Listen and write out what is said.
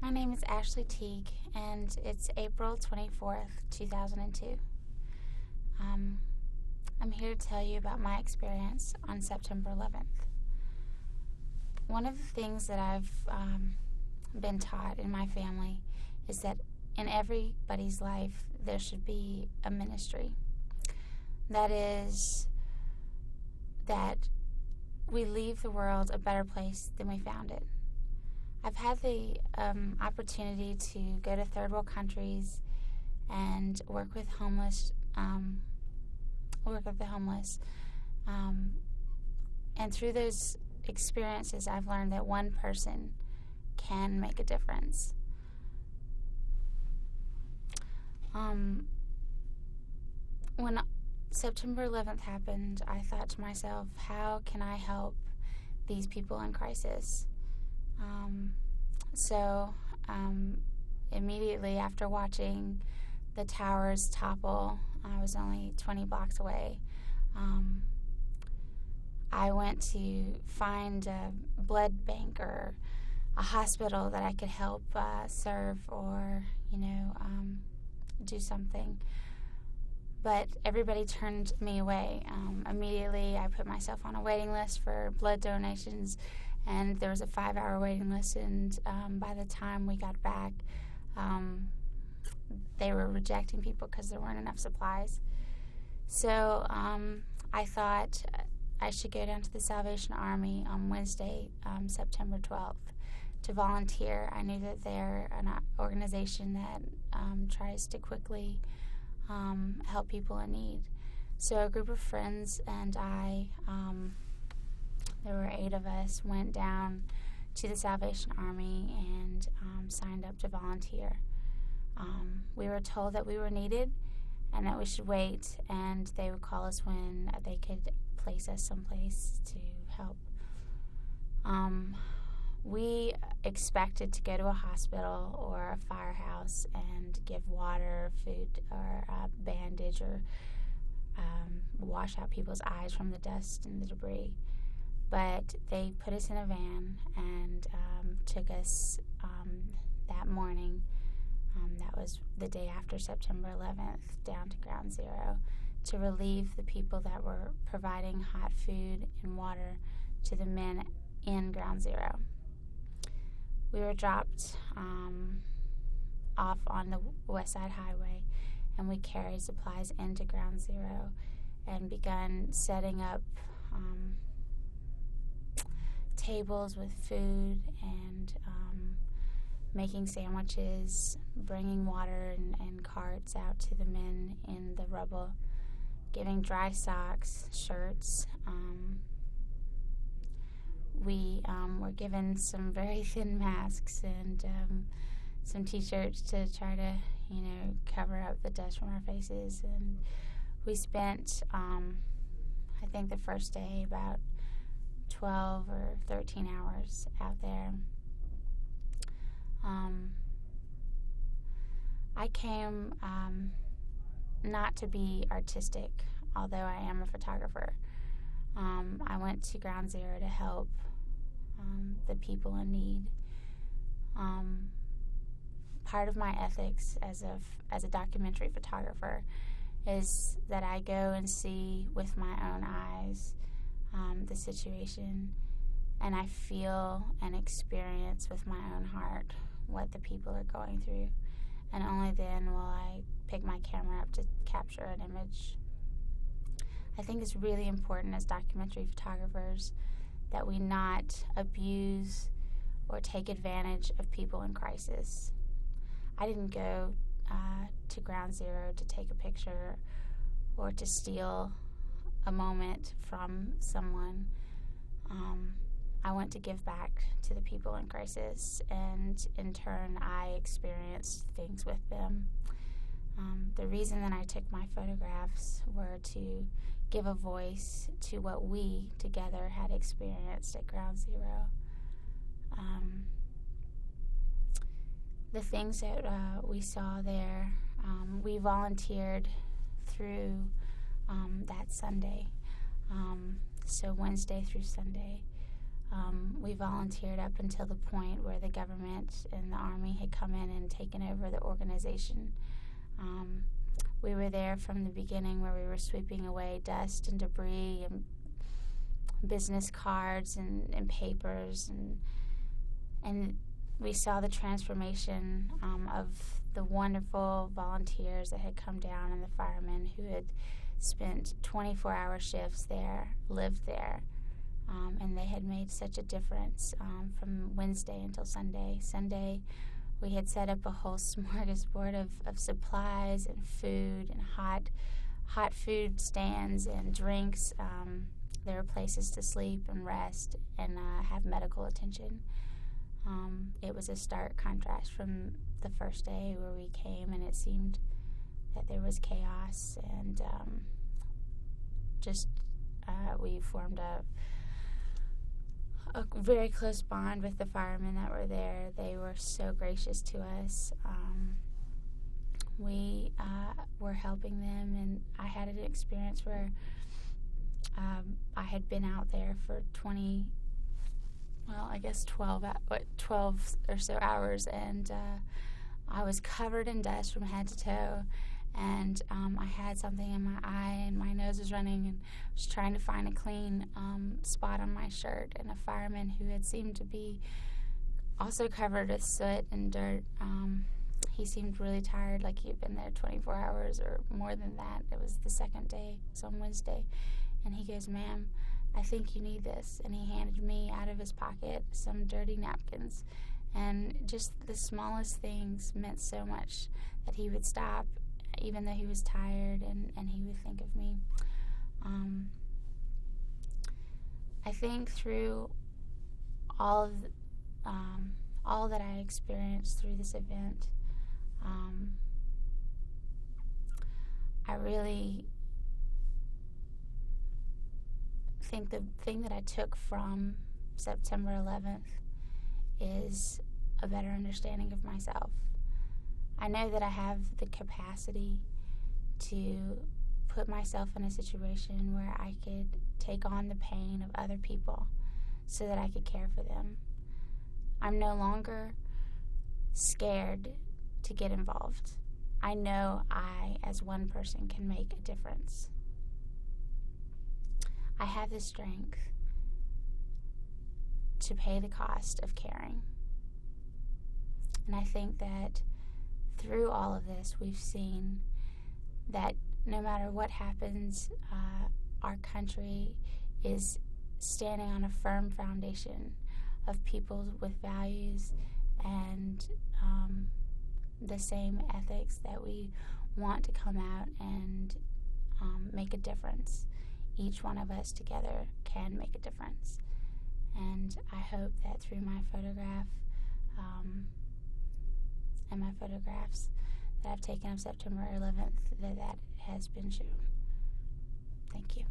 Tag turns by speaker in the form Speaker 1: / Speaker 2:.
Speaker 1: My name is Ashley Teague, and it's April 24th, 2002. I'm here to tell you about my experience on September 11th. One of the things that I've been taught in my family is that in everybody's life there should be a ministry. That is, that we leave the world a better place than we found it. I've had the opportunity to go to third world countries and work with the homeless, and through those experiences, I've learned that one person can make a difference. When September 11th happened, I thought to myself, how can I help these people in crisis? So immediately after watching the towers topple, I was only 20 blocks away. I went to find a blood bank or a hospital that I could help serve or, do something. But everybody turned me away. Immediately, I put myself on a waiting list for blood donations, and there was a 5-hour waiting list, and by the time we got back, they were rejecting people because there weren't enough supplies. So I thought I should go down to the Salvation Army on Wednesday, September 12th, to volunteer. I knew that they're an organization that tries to quickly help people in need. So a group of friends and I, there were 8 of us, went down to the Salvation Army and signed up to volunteer. We were told that we were needed and that we should wait, and they would call us when they could place us someplace to help. We expected to go to a hospital or a firehouse and give water, food, or a bandage, or wash out people's eyes from the dust and the debris. But they put us in a van and took us that morning, that was the day after September 11th, down to Ground Zero to relieve the people that were providing hot food and water to the men in Ground Zero. We were dropped off on the West Side Highway, and we carried supplies into Ground Zero and begun setting up tables with food and making sandwiches, bringing water and carts out to the men in the rubble, giving dry socks, shirts. We were given some very thin masks and some T-shirts to try to, cover up the dust from our faces. And we spent, I think the first day, about 12 or 13 hours out there. I came not to be artistic, although I am a photographer. I went to Ground Zero to help the people in need. Part of my ethics as a documentary photographer is that I go and see with my own eyes the situation, and I feel and experience with my own heart what the people are going through, and only then will I pick my camera up to capture an image. I think it's really important as documentary photographers that we not abuse or take advantage of people in crisis. I didn't go to Ground Zero to take a picture or to steal a moment from someone. I went to give back to the people in crisis, and in turn I experienced things with them. The reason that I took my photographs were to give a voice to what we together had experienced at Ground Zero. The things that we saw there, we volunteered through that Sunday, so Wednesday through Sunday. We volunteered up until the point where the government and the Army had come in and taken over the organization. We were there from the beginning, where we were sweeping away dust and debris and business cards and papers, and we saw the transformation of the wonderful volunteers that had come down and the firemen who had spent 24-hour shifts there, lived there, and they had made such a difference from Wednesday until Sunday. Sunday, we had set up a whole smorgasbord of supplies and food and hot food stands and drinks. There were places to sleep and rest and have medical attention. It was a stark contrast from the first day where we came and it seemed that there was chaos, and we formed a very close bond with the firemen that were there. They were so gracious to us. We were helping them, and I had an experience where I had been out there for 12 or so hours, and I was covered in dust from head to toe, and I had something in my eye, and my nose was running, and I was trying to find a clean spot on my shirt, and a fireman who had seemed to be also covered with soot and dirt, he seemed really tired, like he had been there 24 hours or more than that. It was the second day, it was on Wednesday, and he goes, "Ma'am, I think you need this," and he handed me out of his pocket some dirty napkins, and just the smallest things meant so much that he would stop, even though he was tired, and he would think of me. I think through all that I experienced through this event, I really think the thing that I took from September 11th is a better understanding of myself. I know that I have the capacity to put myself in a situation where I could take on the pain of other people so that I could care for them. I'm no longer scared to get involved. I know I, as one person, can make a difference. I have the strength to pay the cost of caring. And I think that through all of this, we've seen that no matter what happens, our country is standing on a firm foundation of people with values and the same ethics that we want to come out and make a difference. Each one of us together can make a difference. And I hope that through my photograph and my photographs that I've taken of September 11th, that has been shown. Thank you.